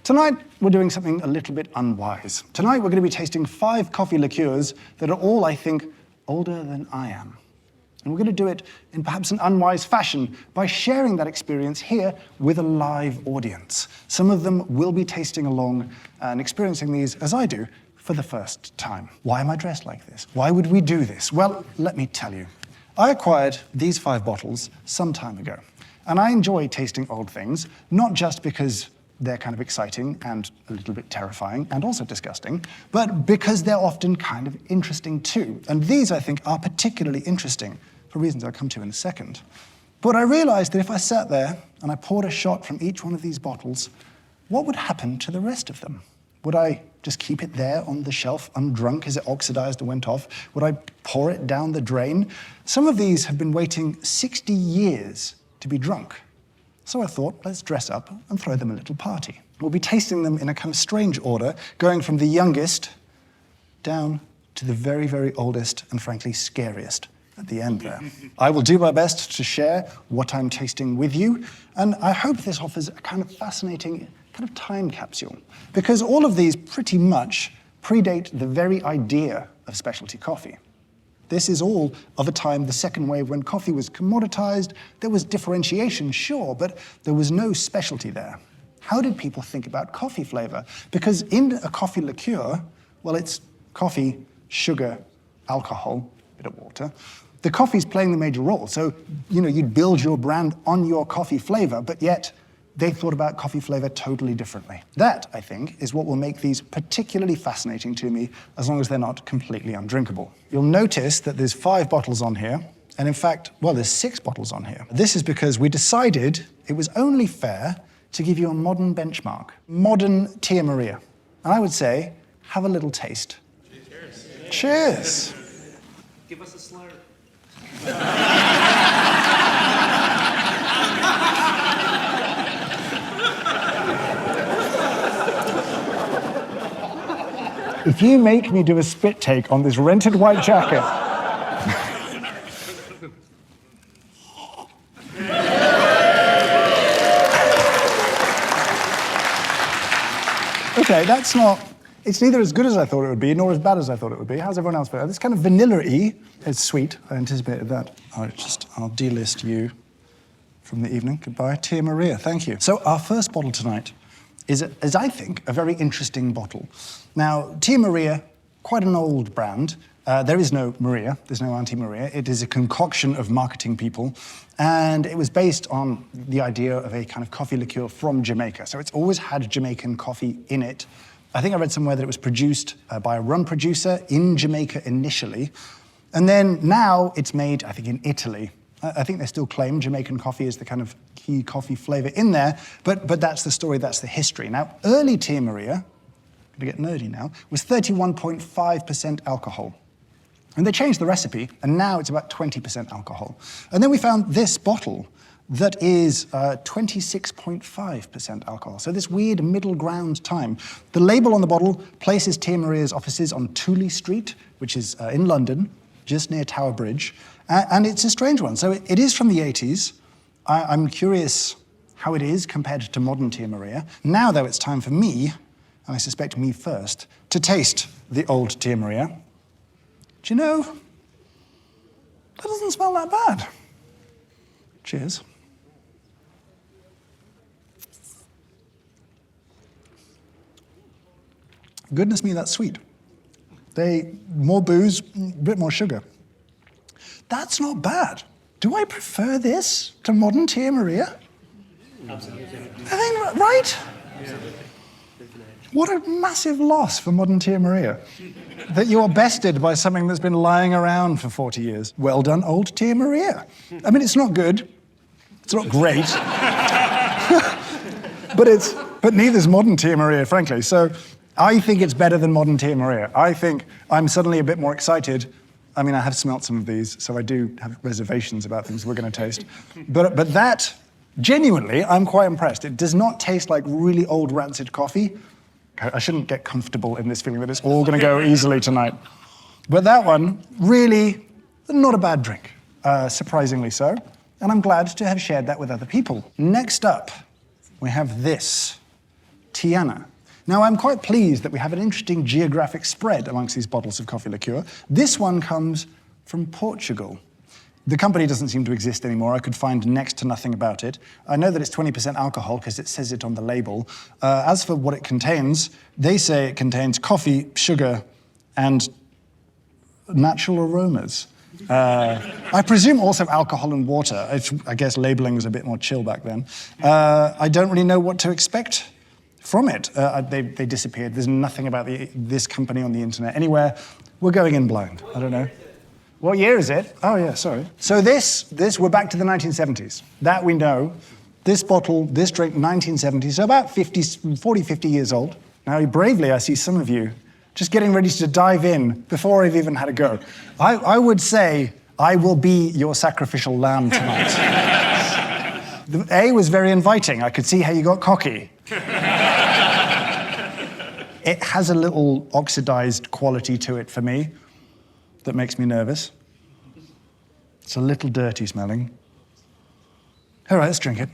Tonight, we're doing something a little bit unwise. Tonight, we're going to be tasting 5 coffee liqueurs that are all, I think, older than I am. And we're going to do it in perhaps an unwise fashion by sharing that experience here with a live audience. Some of them will be tasting along and experiencing these, as I do, for the first time. Why am I dressed like this? Why would we do this? Well, let me tell you. I acquired these 5 bottles some time ago. And I enjoy tasting old things, not just because they're kind of exciting and a little bit terrifying and also disgusting, but because they're often kind of interesting too. And these, I think, are particularly interesting for reasons I'll come to in a second. But I realized that if I sat there and I poured a shot from each one of these bottles, what would happen to the rest of them? Would I just keep it there on the shelf, undrunk as it oxidized and went off? Would I pour it down the drain? Some of these have been waiting 60 years to be drunk. So I thought, let's dress up and throw them a little party. We'll be tasting them in a kind of strange order, going from the youngest down to the very, very oldest and frankly scariest at the end there. I will do my best to share what I'm tasting with you, and I hope this offers a kind of fascinating kind of time capsule, because all of these pretty much predate the very idea of specialty coffee. This is all of a time, the second wave, when coffee was commoditized. There was differentiation, sure, but there was no specialty there. How did people think about coffee flavor? Because in a coffee liqueur, well, it's coffee, sugar, alcohol, a bit of water. The coffee's playing the major role. So, you'd build your brand on your coffee flavor, but yet they thought about coffee flavor totally differently. That, I think, is what will make these particularly fascinating to me, as long as they're not completely undrinkable. You'll notice that there's 5 bottles on here, and in fact, well, there's 6 bottles on here. This is because we decided it was only fair to give you a modern benchmark, modern Tia Maria. And I would say, have a little taste. Cheers. Cheers. Give us a slur. If you make me do a spit take on this rented white jacket... Okay, that's not... It's neither as good as I thought it would be, nor as bad as I thought it would be. How's everyone else feel? It's kind of vanilla-y. It's sweet. I anticipated that. I'll delist you from the evening. Goodbye. Tia Maria, thank you. So our first bottle tonight is I think, a very interesting bottle. Now, Tia Maria, quite an old brand. There is no Maria, there's no Auntie Maria. It is a concoction of marketing people, and it was based on the idea of a kind of coffee liqueur from Jamaica. So it's always had Jamaican coffee in it. I think I read somewhere that it was produced by a rum producer in Jamaica initially, and then now it's made, I think, in Italy. I think they still claim Jamaican coffee is the kind of key coffee flavor in there, but that's the story, that's the history. Now, early Tia Maria, I'm gonna get nerdy now, was 31.5% alcohol. And they changed the recipe, and now it's about 20% alcohol. And then we found this bottle that is 26.5% alcohol. So this weird middle ground time. The label on the bottle places Tia Maria's offices on Tooley Street, which is in London, just near Tower Bridge. And it's a strange one. So it is from the 80s. I'm curious how it is compared to modern Tia Maria. Now, though, it's time for me, and I suspect me first, to taste the old Tia Maria. Do you know, that doesn't smell that bad. Cheers. Goodness me, that's sweet. More booze, a bit more sugar. That's not bad. Do I prefer this to modern Tia Maria? Absolutely. I think, right? Yeah. What a massive loss for modern Tia Maria. That you're bested by something that's been lying around for 40 years. Well done, old Tia Maria. I mean, it's not good. It's not great. but neither's modern Tia Maria, frankly. So I think it's better than modern Tia Maria. I think I'm suddenly a bit more excited. I mean, I have smelt some of these, so I do have reservations about things we're going to taste. But that, genuinely, I'm quite impressed. It does not taste like really old rancid coffee. I shouldn't get comfortable in this feeling that it's all going to go easily tonight. But that one, really, not a bad drink, surprisingly so. And I'm glad to have shared that with other people. Next up, we have this Tiana. Now, I'm quite pleased that we have an interesting geographic spread amongst these bottles of coffee liqueur. This one comes from Portugal. The company doesn't seem to exist anymore. I could find next to nothing about it. I know that it's 20% alcohol because it says it on the label. As for what it contains, they say it contains coffee, sugar, and natural aromas. I presume also alcohol and water. I guess labeling was a bit more chill back then. I don't really know what to expect from it. They disappeared. There's nothing about this company on the internet anywhere. We're going in blind. I don't know. What year is it? Oh, yeah, sorry. So this, we're back to the 1970s. That we know. This bottle, this drink, 1970s, so about 40, 50 years old. Now, bravely, I see some of you just getting ready to dive in before I've even had a go. I would say I will be your sacrificial lamb tonight. The A was very inviting. I could see how you got cocky. It has a little oxidized quality to it for me that makes me nervous. It's a little dirty smelling. All right, let's drink it.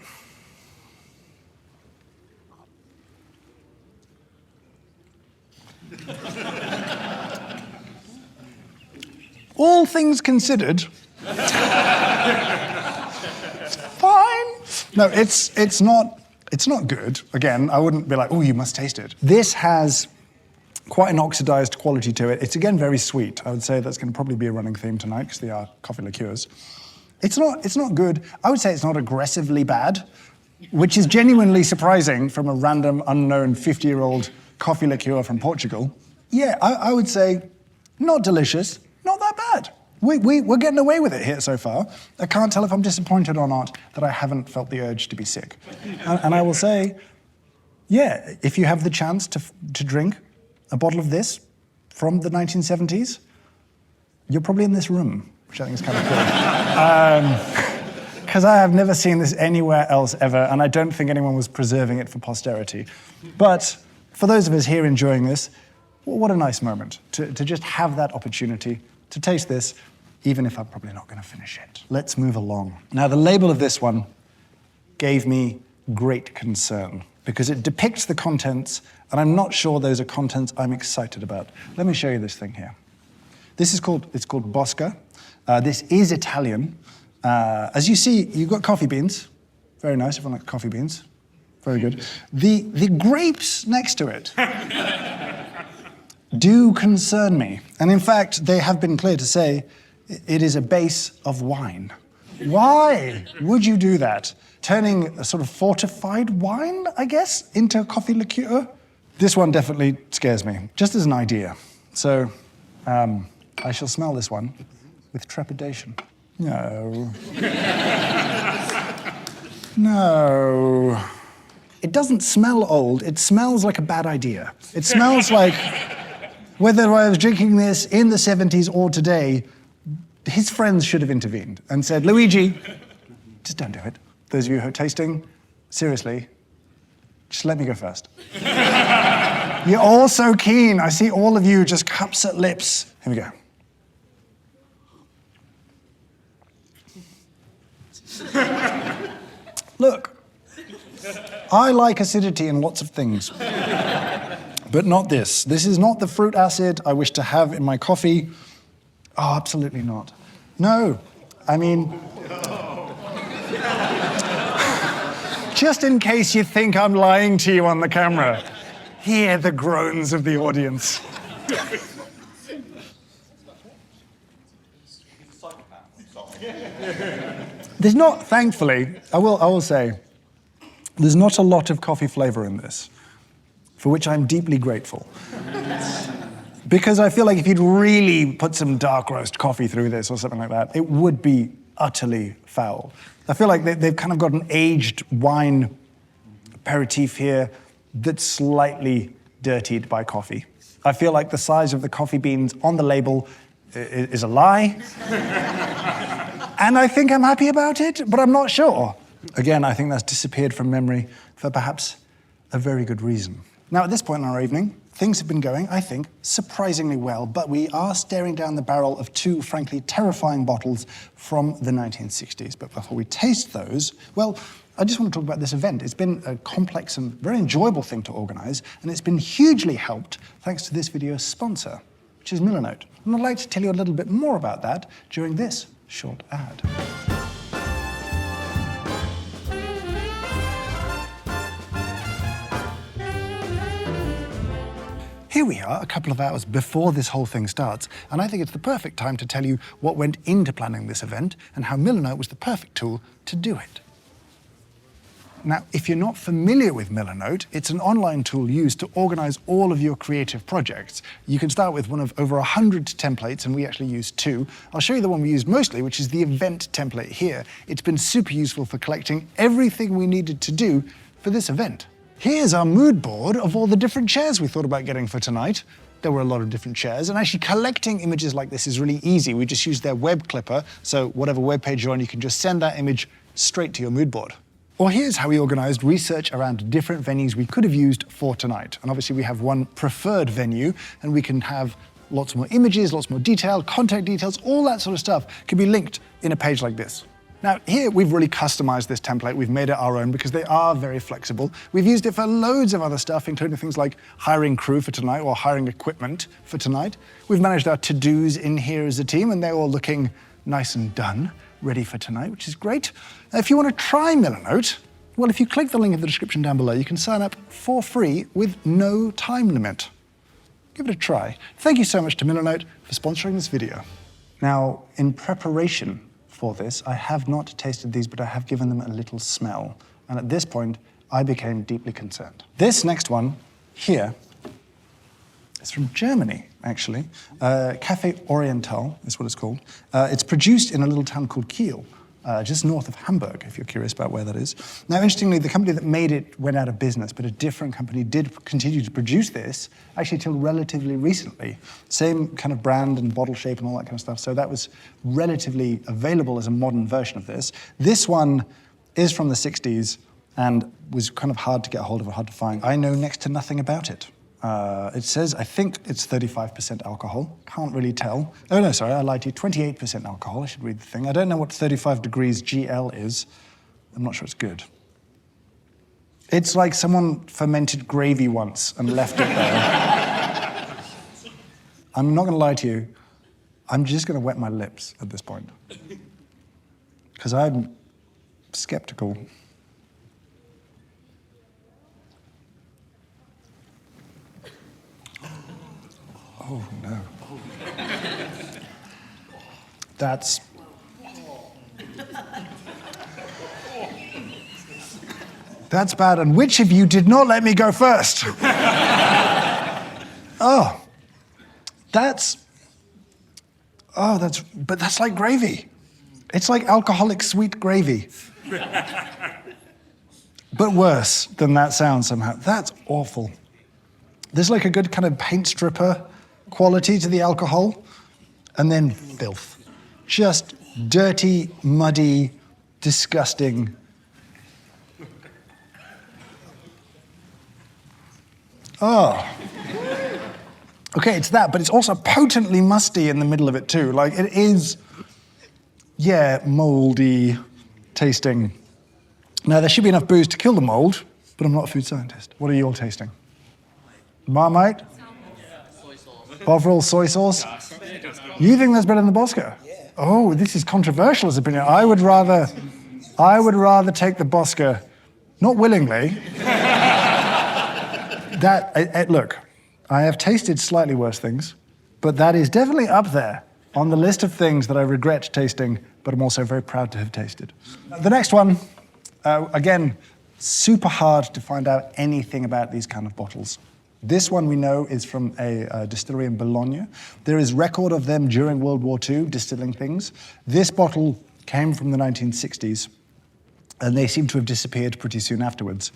All things considered, it's fine. No, it's not good. Again, I wouldn't be like, oh, you must taste it. This has quite an oxidized quality to it. It's again very sweet. I would say that's going to probably be a running theme tonight because they are coffee liqueurs. It's not good. I would say it's not aggressively bad, which is genuinely surprising from a random, unknown 50-year-old coffee liqueur from Portugal. Yeah, I would say not delicious, not that bad. We're getting away with it here so far. I can't tell if I'm disappointed or not that I haven't felt the urge to be sick. And I will say, yeah, if you have the chance to drink a bottle of this from the 1970s, you're probably in this room, which I think is kind of cool. Because I have never seen this anywhere else ever, and I don't think anyone was preserving it for posterity. But for those of us here enjoying this, what a nice moment to just have that opportunity to taste this, even if I'm probably not going to finish it. Let's move along. Now, the label of this one gave me great concern because it depicts the contents, and I'm not sure those are contents I'm excited about. Let me show you this thing here. It's called Bosca. This is Italian. As you see, you've got coffee beans. Very nice, everyone likes coffee beans. Very good. The grapes next to it do concern me. And in fact, they have been clear to say it is a base of wine. Why would you do that? Turning a sort of fortified wine, I guess, into a coffee liqueur? This one definitely scares me, just as an idea. So I shall smell this one with trepidation. No. No. It doesn't smell old, it smells like a bad idea. It smells like whether I was drinking this in the 70s or today, his friends should have intervened and said, Luigi, just don't do it. Those of you who are tasting, seriously, just let me go first. You're all so keen. I see all of you just cups at lips. Here we go. Look, I like acidity in lots of things, but not this. This is not the fruit acid I wish to have in my coffee. Oh, absolutely not. No, I mean, just in case you think I'm lying to you on the camera, hear the groans of the audience. There's not, thankfully, I will say, there's not a lot of coffee flavor in this, for which I'm deeply grateful. Because I feel like if you'd really put some dark roast coffee through this or something like that, it would be utterly foul. I feel like they've kind of got an aged wine aperitif here that's slightly dirtied by coffee. I feel like the size of the coffee beans on the label is a lie. And I think I'm happy about it, but I'm not sure. Again, I think that's disappeared from memory for perhaps a very good reason. Now, at this point in our evening, things have been going, I think, surprisingly well, but we are staring down the barrel of two, frankly, terrifying bottles from the 1960s. But before we taste those, well, I just want to talk about this event. It's been a complex and very enjoyable thing to organize, and it's been hugely helped thanks to this video's sponsor, which is Milanote. And I'd like to tell you a little bit more about that during this short ad. Here we are, a couple of hours before this whole thing starts, and I think it's the perfect time to tell you what went into planning this event and how Milanote was the perfect tool to do it. Now, if you're not familiar with Milanote, it's an online tool used to organize all of your creative projects. You can start with one of over 100 templates, and we actually use 2. I'll show you the one we use mostly, which is the event template here. It's been super useful for collecting everything we needed to do for this event. Here's our mood board of all the different chairs we thought about getting for tonight. There were a lot of different chairs, and actually collecting images like this is really easy. We just use their web clipper, so whatever web page you're on, you can just send that image straight to your mood board. Or here's how we organized research around different venues we could have used for tonight. And obviously we have one preferred venue, and we can have lots more images, lots more detail, contact details, all that sort of stuff can be linked in a page like this. Now here we've really customized this template, we've made it our own because they are very flexible. We've used it for loads of other stuff, including things like hiring crew for tonight or hiring equipment for tonight. We've managed our to-dos in here as a team, and they're all looking nice and done, ready for tonight, which is great. If you want to try Milanote, well, if you click the link in the description down below, you can sign up for free with no time limit. Give it a try. Thank you so much to Milanote for sponsoring this video. Now, in preparation for this, I have not tasted these, but I have given them a little smell. And at this point, I became deeply concerned. This next one here is from Germany, actually. Café Oriental is what it's called. It's produced in a little town called Kiel, just north of Hamburg, if you're curious about where that is. Now, interestingly, the company that made it went out of business, but a different company did continue to produce this, actually till relatively recently. Same kind of brand and bottle shape and all that kind of stuff, so that was relatively available as a modern version of this. This one is from the 60s and was kind of hard to get a hold of, hard to find. I know next to nothing about it. It says, I think it's 35% alcohol. Can't really tell. Oh no, sorry, I lied to you. 28% alcohol. I should read the thing. I don't know what 35 degrees GL is. I'm not sure it's good. It's like someone fermented gravy once and left it there. I'm not going to lie to you. I'm just going to wet my lips at this point. Because I'm skeptical. Oh, no. That's bad. And which of you did not let me go first? But that's like gravy. It's like alcoholic sweet gravy. But worse than that sounds somehow. That's awful. There's like a good kind of paint stripper quality to the alcohol, and then filth. Just dirty, muddy, disgusting. Oh. Okay, it's that, but it's also potently musty in the middle of it too. Like it is, yeah, moldy tasting. Now there should be enough booze to kill the mold, but I'm not a food scientist. What are you all tasting? Marmite? Bovril soy sauce? You think that's better than the Bosco? Oh, this is controversial as opinion. I would rather take the Bosco, not willingly. Look, I have tasted slightly worse things, but that is definitely up there on the list of things that I regret tasting, but I'm also very proud to have tasted. The next one, again, super hard to find out anything about these kind of bottles. This one we know is from a distillery in Bologna. There is record of them during World War II distilling things. This bottle came from the 1960s, and they seem to have disappeared pretty soon afterwards.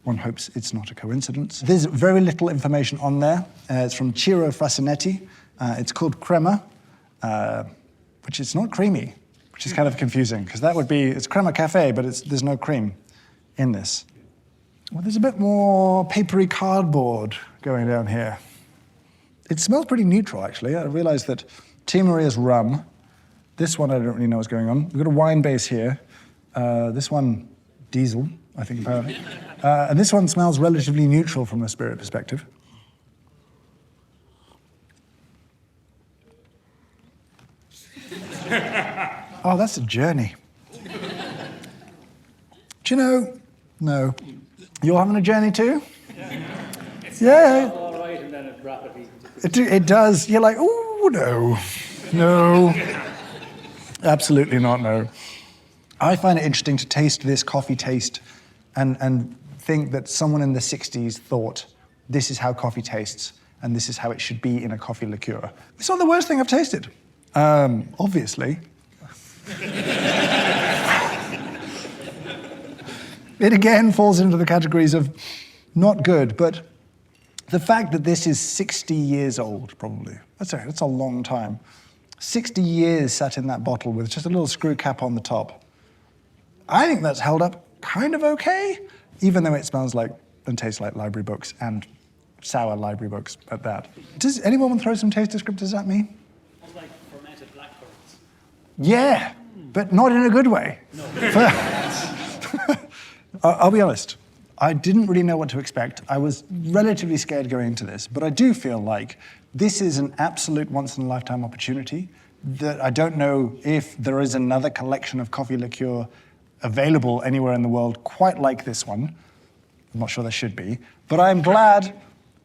One hopes it's not a coincidence. There's very little information on there. It's from Ciro Frasinetti. It's called Crema, which is not creamy, which is kind of confusing, because that would be, it's Crema Cafe, but there's no cream in this. Well, there's a bit more papery cardboard going down here. It smells pretty neutral, actually. I realized that Tia Maria's rum. This one, I don't really know what's going on. We've got a wine base here. This one diesel, I think, apparently. And this one smells relatively neutral from a spirit perspective. Oh, that's a journey. Do you know? No. You're having a journey too? Yeah. All right, and then it rapidly. It does. You're like, oh, no. No. Absolutely not, no. I find it interesting to taste this coffee taste and think that someone in the 60s thought this is how coffee tastes and this is how it should be in a coffee liqueur. It's not the worst thing I've tasted, obviously. It again falls into the categories of not good, but the fact that this is 60 years old, probably, that's a long time. 60 years sat in that bottle with just a little screw cap on the top. I think that's held up kind of okay, even though it smells like and tastes like library books, and sour library books at that. Does anyone want to throw some taste descriptors at me? Almost like fermented blackcurrants. Yeah, but not in a good way. No. I'll be honest, I didn't really know what to expect. I was relatively scared going into this, but I do feel like this is an absolute once-in-a-lifetime opportunity that I don't know if there is another collection of coffee liqueur available anywhere in the world quite like this one. I'm not sure there should be, but I'm glad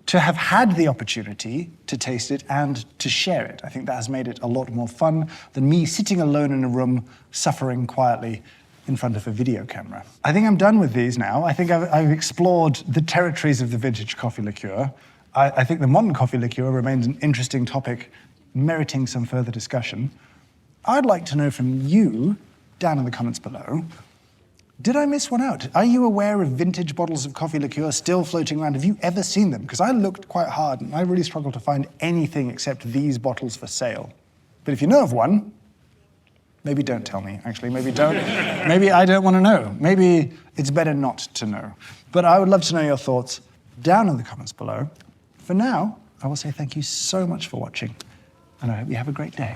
to have had the opportunity to taste it and to share it. I think that has made it a lot more fun than me sitting alone in a room suffering quietly in front of a video camera. I think I'm done with these now. I think I've explored the territories of the vintage coffee liqueur. I think the modern coffee liqueur remains an interesting topic, meriting some further discussion. I'd like to know from you, down in the comments below, did I miss one out? Are you aware of vintage bottles of coffee liqueur still floating around? Have you ever seen them? Because I looked quite hard and I really struggled to find anything except these bottles for sale. But if you know of one, maybe don't tell me, actually. Maybe don't. Maybe I don't want to know. Maybe it's better not to know. But I would love to know your thoughts down in the comments below. For now, I will say thank you so much for watching, and I hope you have a great day.